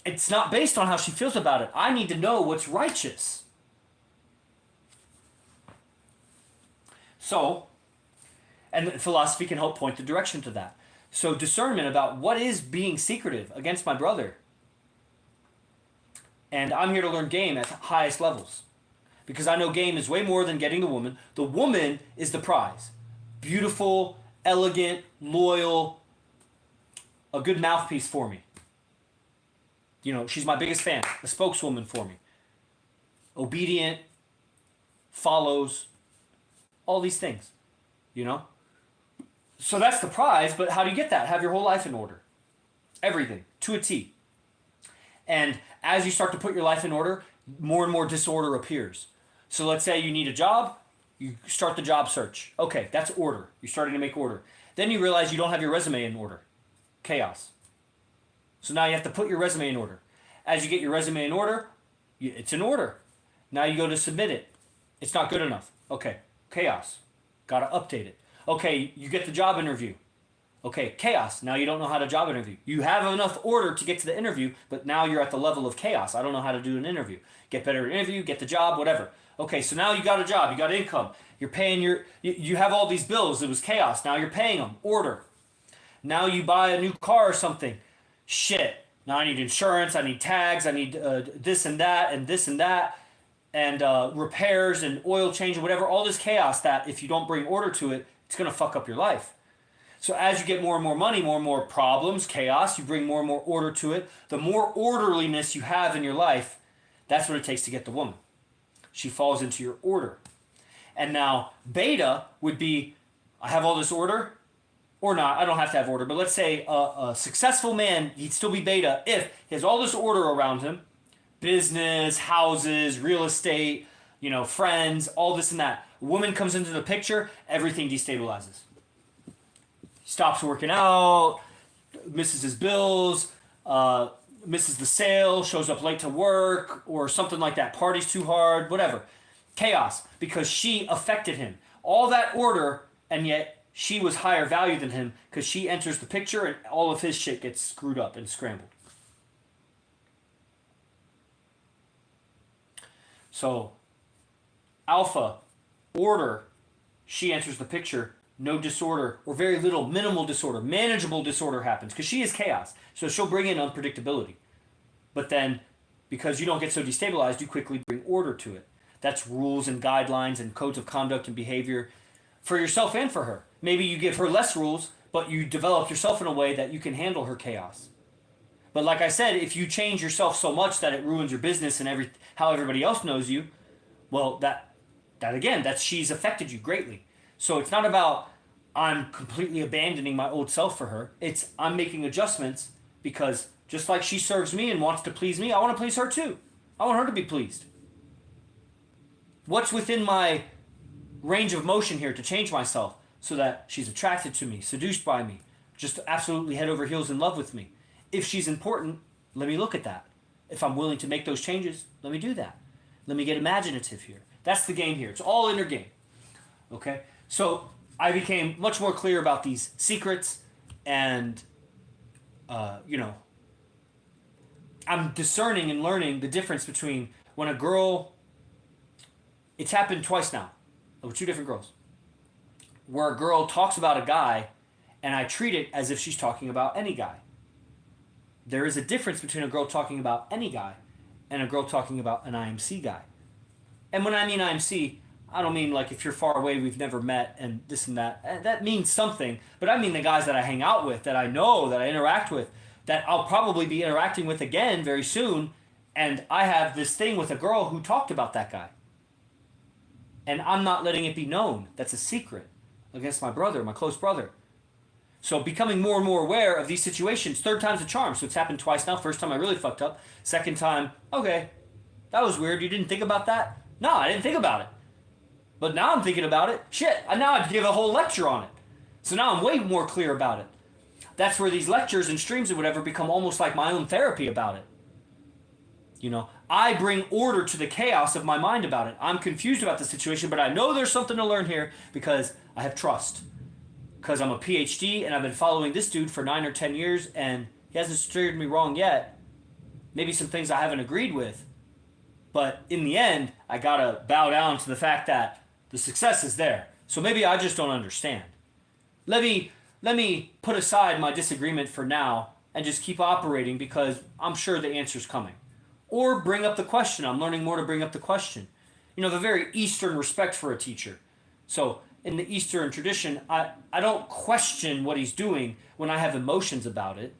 It's not based on how she feels about it. I need to know what's righteous. So, and philosophy can help point the direction to that. So discernment about what is being secretive against my brother. And I'm here to learn game at highest levels. Because I know game is way more than getting the woman. The woman is the prize. Beautiful, elegant, loyal, a good mouthpiece for me. She's my biggest fan, a spokeswoman for me. Obedient, follows, all these things, you know? So that's the prize, but how do you get that? Have your whole life in order. Everything, to a T. And as you start to put your life in order, more and more disorder appears. So let's say you need a job, you start the job search. Okay, that's order. You're starting to make order. Then you realize you don't have your resume in order. Chaos. So now you have to put your resume in order. As you get your resume in order, it's in order. Now you go to submit it. It's not good enough. Okay, chaos. Got to update it. Okay, you get the job interview. Okay, chaos. Now you don't know how to job interview. You have enough order to get to the interview, but now you're at the level of chaos. I don't know how to do an interview. Get better at interview, get the job, whatever. Okay, so now you got a job, you got income. You're paying you have all these bills. It was chaos. Now you're paying them. Order. Now you buy a new car or something. Shit. Now I need insurance, I need tags, I need this and that and this and that. And repairs and oil change and whatever. All this chaos that if you don't bring order to it, it's going to fuck up your life. So as you get more and more money, more and more problems, chaos, you bring more and more order to it. The more orderliness you have in your life, that's what it takes to get the woman. She falls into your order. And now beta would be, I have all this order, or not, I don't have to have order, but let's say a successful man, he'd still be beta if he has all this order around him, business, houses, real estate, friends, all this and that. A woman comes into the picture, everything destabilizes. Stops working out, misses his bills, misses the sale, shows up late to work, or something like that. Parties too hard, whatever. Chaos, because she affected him. All that order, and yet she was higher value than him because she enters the picture and all of his shit gets screwed up and scrambled. So, alpha, order, she enters the picture. No disorder, or very little, minimal disorder, manageable disorder happens because she is chaos. So she'll bring in unpredictability. But then, because you don't get so destabilized, you quickly bring order to it. That's rules and guidelines and codes of conduct and behavior for yourself and for her. Maybe you give her less rules, but you develop yourself in a way that you can handle her chaos. But like I said, if you change yourself so much that it ruins your business and how everybody else knows you, well, that again, she's affected you greatly. So it's not about I'm completely abandoning my old self for her. It's I'm making adjustments because just like she serves me and wants to please me, I want to please her too. I want her to be pleased. What's within my range of motion here to change myself so that she's attracted to me, seduced by me, just absolutely head over heels in love with me? If she's important, let me look at that. If I'm willing to make those changes, let me do that. Let me get imaginative here. That's the game here. It's all inner game. Okay? So I became much more clear about these secrets and, I'm discerning and learning the difference between when a girl, it's happened twice now, with two different girls, where a girl talks about a guy and I treat it as if she's talking about any guy. There is a difference between a girl talking about any guy and a girl talking about an IMC guy. And when I mean IMC, I don't mean like if you're far away, we've never met and this and that. That means something. But I mean the guys that I hang out with, that I know, that I interact with, that I'll probably be interacting with again very soon. And I have this thing with a girl who talked about that guy. And I'm not letting it be known. That's a secret against my brother, my close brother. So becoming more and more aware of these situations. Third time's a charm. So it's happened twice now. First time I really fucked up. Second time, okay, that was weird. You didn't think about that? No, I didn't think about it. But now I'm thinking about it. Shit, now I'd give a whole lecture on it. So now I'm way more clear about it. That's where these lectures and streams and whatever become almost like my own therapy about it. I bring order to the chaos of my mind about it. I'm confused about the situation, but I know there's something to learn here because I have trust. Because I'm a PhD and I've been following this dude for 9 or 10 years and he hasn't steered me wrong yet. Maybe some things I haven't agreed with. But in the end, I gotta bow down to the fact that the success is there. So maybe I just don't understand. Let me put aside my disagreement for now and just keep operating because I'm sure the answer's coming. Or bring up the question. I'm learning more to bring up the question. The very Eastern respect for a teacher. So in the Eastern tradition, I don't question what he's doing when I have emotions about it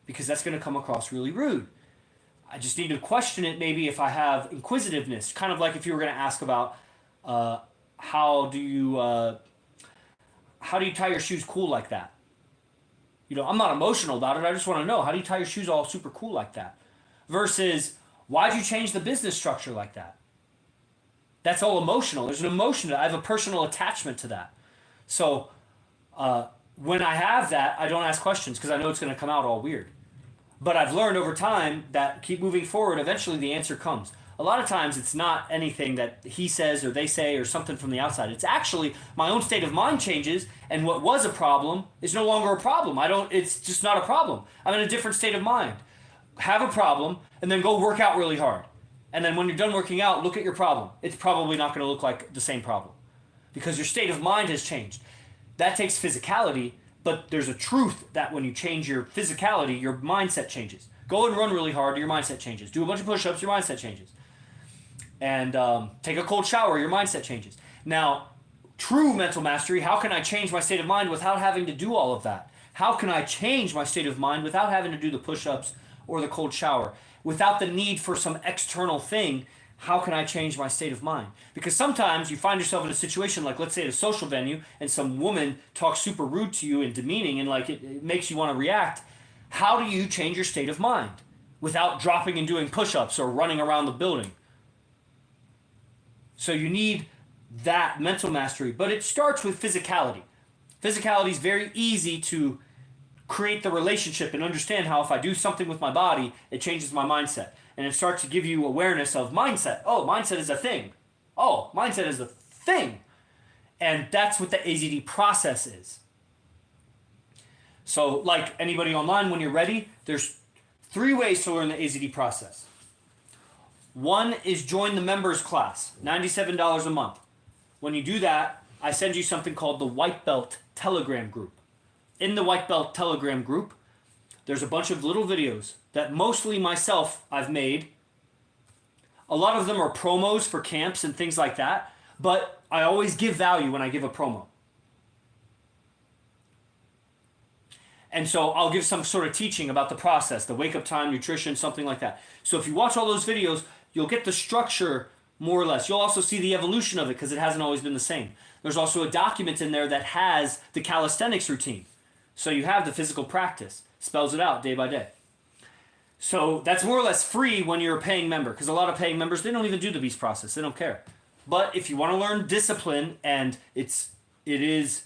because that's going to come across really rude. I just need to question it maybe if I have inquisitiveness, kind of like if you were going to ask about How do you tie your shoes cool like that? I'm not emotional about it. I just want to know, how do you tie your shoes all super cool like that? Versus, why'd you change the business structure like that? That's all emotional. There's an emotion. I have a personal attachment to that. So when I have that, I don't ask questions because I know it's going to come out all weird. But I've learned over time that keep moving forward, eventually the answer comes. A lot of times it's not anything that he says or they say or something from the outside. It's actually my own state of mind changes, and what was a problem is no longer a problem. It's just not a problem. I'm in a different state of mind. Have a problem and then go work out really hard. And then when you're done working out, look at your problem. It's probably not going to look like the same problem because your state of mind has changed. That takes physicality, but there's a truth that when you change your physicality, your mindset changes. Go and run really hard, your mindset changes. Do a bunch of push-ups, your mindset changes. And take a cold shower, your mindset changes. Now, true mental mastery, how can I change my state of mind without having to do all of that? How can I change my state of mind without having to do the push-ups or the cold shower? Without the need for some external thing, how can I change my state of mind? Because sometimes you find yourself in a situation like, let's say at a social venue, and some woman talks super rude to you and demeaning, and like it makes you want to react. How do you change your state of mind without dropping and doing push-ups or running around the building? So you need that mental mastery, but it starts with physicality. Physicality is very easy to create the relationship and understand how if I do something with my body, it changes my mindset. And it starts to give you awareness of mindset. Oh, mindset is a thing. Oh, mindset is a thing. And that's what the AZD process is. So like anybody online, when you're ready, there's 3 ways to learn the AZD process. One is join the members class, $97 a month. When you do that, I send you something called the White Belt Telegram group. In the White Belt Telegram group, there's a bunch of little videos that mostly myself I've made. A lot of them are promos for camps and things like that, but I always give value when I give a promo. And so I'll give some sort of teaching about the process, the wake up time, nutrition, something like that. So if you watch all those videos, you'll get the structure more or less. You'll also see the evolution of it because it hasn't always been the same. There's also a document in there that has the calisthenics routine. So you have the physical practice, spells it out day by day. So that's more or less free when you're a paying member, because a lot of paying members, they don't even do the beast process. They don't care. But if you want to learn discipline, and it is,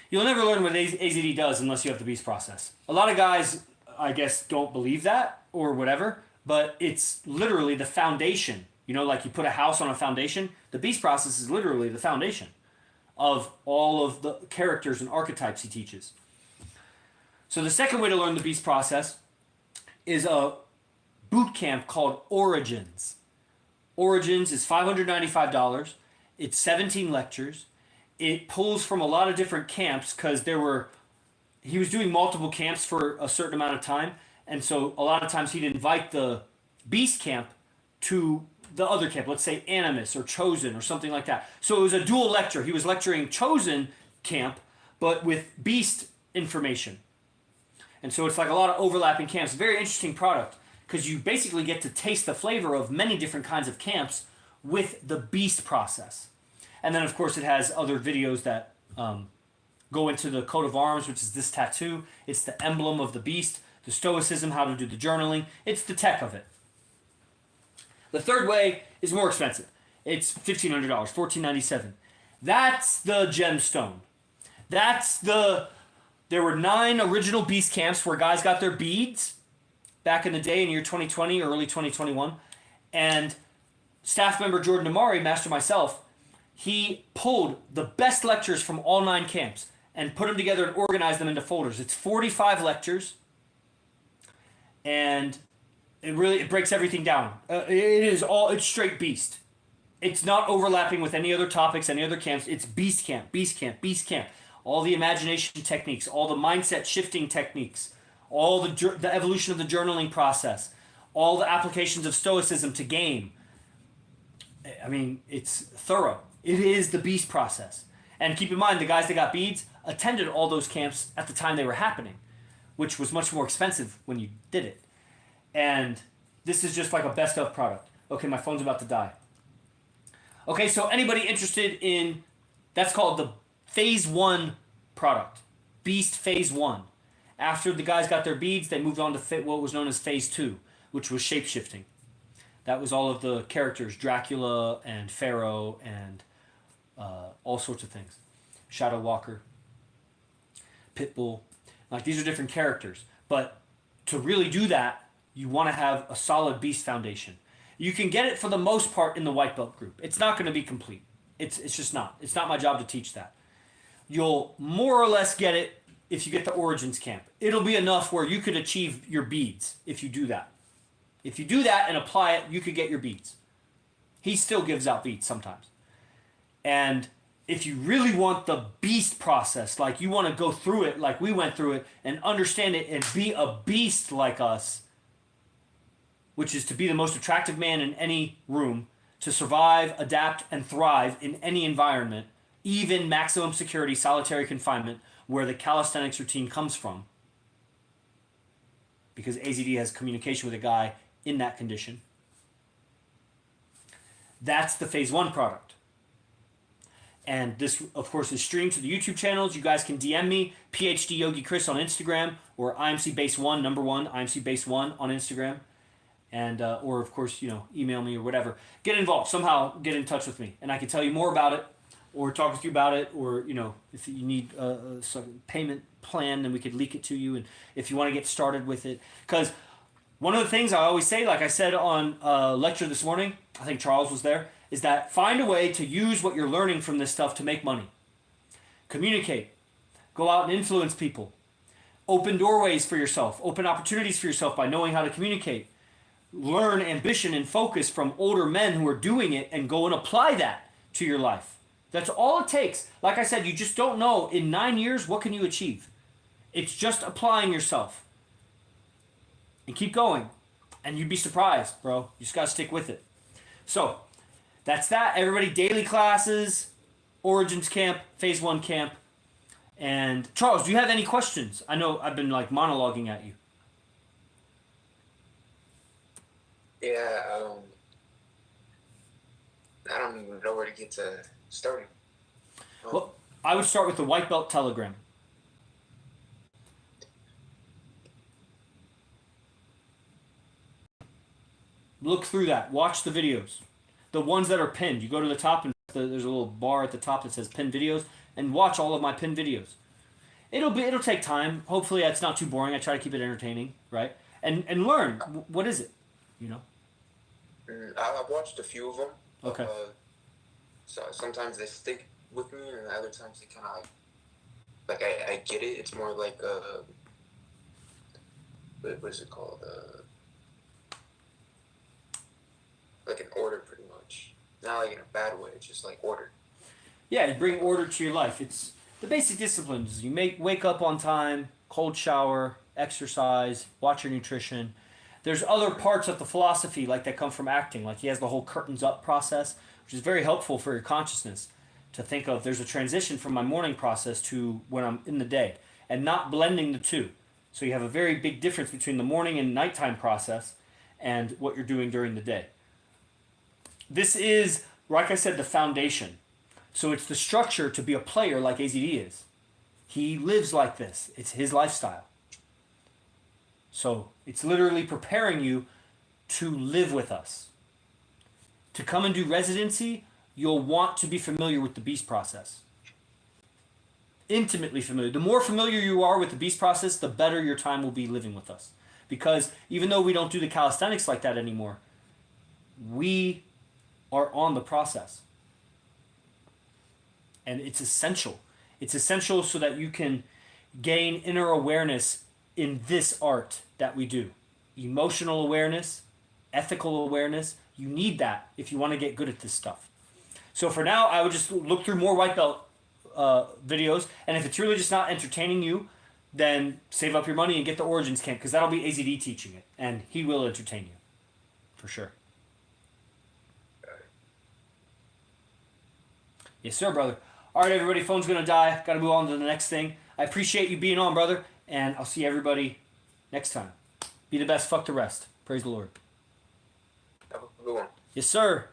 you'll never learn what AZD does unless you have the beast process. A lot of guys, I guess, don't believe that or whatever, but it's literally the foundation. Like you put a house on a foundation. The beast process is literally the foundation of all of the characters and archetypes he teaches. So the second way to learn the beast process is a boot camp called Origins. Origins is $595. It's 17 lectures. It pulls from a lot of different camps because he was doing multiple camps for a certain amount of time. And so a lot of times he'd invite the beast camp to the other camp, let's say Animus or Chosen or something like that. So it was a dual lecture. He was lecturing Chosen camp, but with beast information. And so it's like a lot of overlapping camps. Very interesting product because you basically get to taste the flavor of many different kinds of camps with the beast process. And then, of course, it has other videos that go into the coat of arms, which is this tattoo. It's the emblem of the beast, the stoicism, how to do the journaling. It's the tech of it. The third way is more expensive. It's $1,500, $1,497. That's the gemstone. There were 9 original beast camps where guys got their beads back in the day in year 2020 or early 2021. And staff member Jordan Amari, master myself, he pulled the best lectures from all 9 camps and put them together and organized them into folders. It's 45 lectures, and it breaks everything down. It's straight beast. It's not overlapping with any other topics, any other camps. It's beast camp, beast camp, beast camp. All the imagination techniques, all the mindset shifting techniques, all the evolution of the journaling process, all the applications of stoicism to game. I mean, it's thorough. It is the beast process. And keep in mind, the guys that got beads attended all those camps at the time they were happening, which was much more expensive when you did it. And this is just like a best of product. Okay, my phone's about to die. Okay, so anybody interested in, that's called the phase 1 product. Beast phase 1. After the guys got their beads, they moved on to what was known as phase 2, which was shapeshifting. That was all of the characters, Dracula and Pharaoh and all sorts of things. Shadow Walker, Pitbull. Like, these are different characters. But to really do that, you want to have a solid beast foundation. You can get it for the most part in the white belt group. It's not going to be complete. It's just not. It's not my job to teach that. You'll more or less get it if you get the Origins camp. It'll be enough where you could achieve your beads if you do that. If you do that and apply it, you could get your beads. He still gives out beads sometimes. And if you really want the beast process, like you want to go through it like we went through it and understand it and be a beast like us, which is to be the most attractive man in any room, to survive, adapt, and thrive in any environment, even maximum security, solitary confinement, where the calisthenics routine comes from. Because AZD has communication with a guy in that condition. That's the phase 1 product. And this, of course, is streamed to the YouTube channels. You guys can DM me, PhD Yogi Chris on Instagram, or IMC Base 1, number 1, IMC Base 1 on Instagram. And, or of course, email me or whatever. Get involved. Somehow get in touch with me. And I can tell you more about it, or talk with you about it, or, if you need a payment plan, then we could leak it to you. And if you want to get started with it. Because one of the things I always say, like I said on a lecture this morning, I think Charles was there, is that find a way to use what you're learning from this stuff to make money. Communicate. Go out and influence people. Open doorways for yourself. Open opportunities for yourself by knowing how to communicate. Learn ambition and focus from older men who are doing it and go and apply that to your life. That's all it takes. Like I said, you just don't know in 9 years what can you achieve. It's just applying yourself. And keep going. And you'd be surprised, bro. You just got to stick with it. So, that's that. Everybody, daily classes, Origins camp, phase 1 camp. And Charles, do you have any questions? I know I've been monologuing at you. Yeah, I don't even know where to get started. Well, I would start with the white belt telegram. Look through that. Watch the videos. The ones that are pinned. You go to the top and there's a little bar at the top that says pinned videos, and watch all of my pinned videos. It'll take time. Hopefully it's not too boring. I try to keep it entertaining, right? And learn. What is it? I've watched a few of them. Okay. So sometimes they stick with me, and other times they kind of I get it. It's more like what is it called? Like an order, pretty much. Not like in a bad way. It's just like order. Yeah, you bring order to your life. It's the basic disciplines. You wake up on time, cold shower, exercise, watch your nutrition. There's other parts of the philosophy that come from acting. He has the whole curtains up process, which is very helpful for your consciousness to think of. There's a transition from my morning process to when I'm in the day, and not blending the two. So you have a very big difference between the morning and nighttime process and what you're doing during the day. This is, like I said, the foundation. So it's the structure to be a player like AZD is. He lives like this. It's his lifestyle. So it's literally preparing you to live with us. To come and do residency, you'll want to be familiar with the beast process. Intimately familiar. The more familiar you are with the beast process, the better your time will be living with us. Because even though we don't do the calisthenics like that anymore, we are on the process. And it's essential. It's essential so that you can gain inner awareness in this art that we do. Emotional awareness, ethical awareness. You need that if you want to get good at this stuff. So for now, I would just look through more white belt videos. And if it's really just not entertaining you, then save up your money and get the Origins camp, because that'll be AZD teaching it. And he will entertain you. For sure. Yes, sir, brother. All right, everybody. Phone's going to die. Got to move on to the next thing. I appreciate you being on, brother. And I'll see everybody next time. Be the best. Fuck the rest. Praise the Lord. Have a good one. Yes, sir.